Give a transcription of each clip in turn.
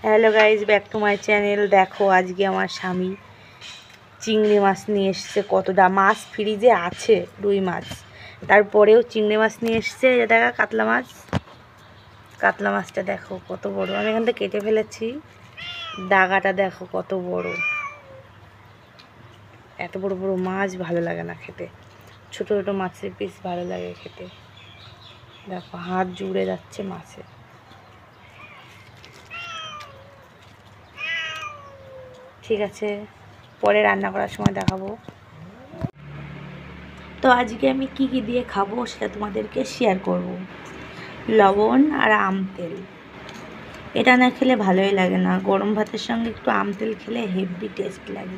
Hello guys, back to my channel. দেখো আজকে আমার স্বামী চিংড়ি মাছ নিয়ে এসছে। কতটা মাছ ফ্রিজে আছে, রুই মাছ, তারপরেও চিংড়ি মাছ নিয়ে এসছে। দেখা কাতলা মাছ, কাতলা মাছটা দেখো কত বড়। আমি এখান থেকে কেটে ফেলেছি। দাগাটা দেখো কত বড়। এত বড় বড় মাছ ভালো লাগে না খেতে, ছোট ছোট মাছের পিস ভালো লাগে খেতে। দেখো হাত জুড়ে যাচ্ছে মাছে। ঠিক আছে, পরে রান্না করার সময় দেখাবো। তো আজকে আমি কি কি দিয়ে খাবো সেটা তোমাদেরকে শেয়ার করব। লবণ আর আম তেল, এটা না খেলে ভালোই লাগে না। গরম ভাতের সঙ্গে একটু আম তেল খেলে হেভি টেস্ট লাগে।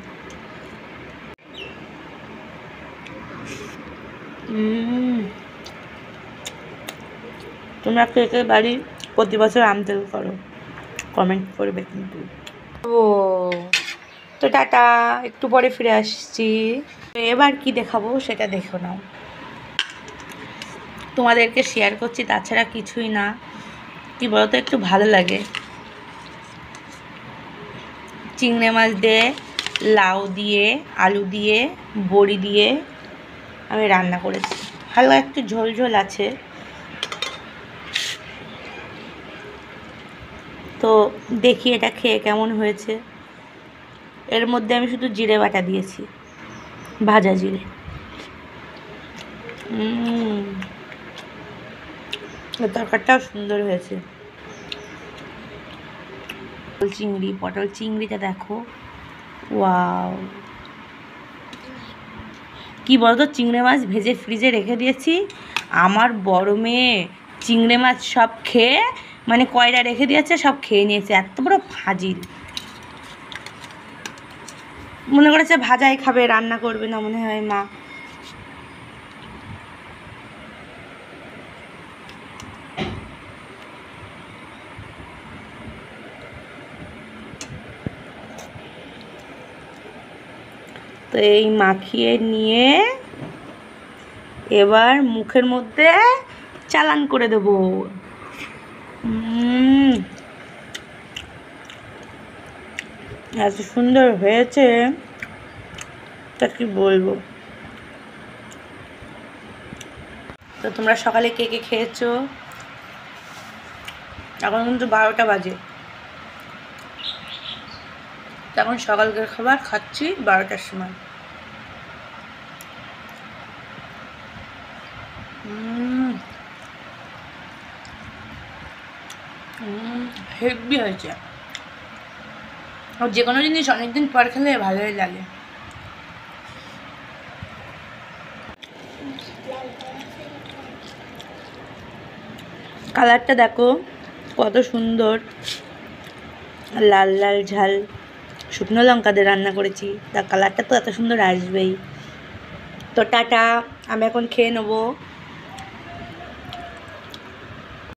তোমরা কে কে বাড়ি প্রতি বছর আম তেল করো কমেন্ট করবে কিন্তু। ও তো টাটা, একটু পরে ফিরে আসছি। এবার কি দেখাবো সেটা দেখো নাও। তোমাদেরকে শেয়ার করছি, তাছাড়া কিছুই না। কি বলতো, একটু ভালো লাগে। চিংড়ি মাছ দিয়ে, লাউ দিয়ে, আলু দিয়ে, বড়ি দিয়ে আমি রান্না করেছি। হালকা একটু ঝোল ঝোল আছে। তো দেখি এটা খেয়ে কেমন হয়েছে। এর মধ্যে আমি শুধু জিরে বাটা দিয়েছি, ভাজা জিরে। তরকারিটাও সুন্দর হয়েছে। চিংড়ি, পটল চিংড়িটা দেখো, ওয়াও। কি বলতো, চিংড়ি মাছ ভেজে ফ্রিজে রেখে দিয়েছি। আমার বড় মেয়ে চিংড়ি মাছ সব খেয়ে, মানে কয়টা রেখে দিয়েছে সব খেয়ে নিয়েছে। এত বড় ফাজিল, মনে করেছে ভাজাই খাবে, রান্না করবে না মনে হয় মা। তো এই মাখিয়ে নিয়ে এবার মুখের মধ্যে চালান করে দেব। এত সুন্দর হয়েছে তা কি বলবো। তো তোমরা সকালে কে কে খেয়েছো? এখন কিন্তু 12টা বাজে। তখন সকালকার খাবার খাচ্ছি 12টার সময়। হেভি হয়েছে। আর যে কোনো জিনিস অনেকদিন পর খেলে ভালোই লাগে। কালারটা দেখো কত সুন্দর, লাল লাল ঝাল। শুকনো লঙ্কা দিয়ে রান্না করেছি, তা কালারটা তো এত সুন্দর আসবেই। তো টাটা, আমি এখন খেয়ে নেবো।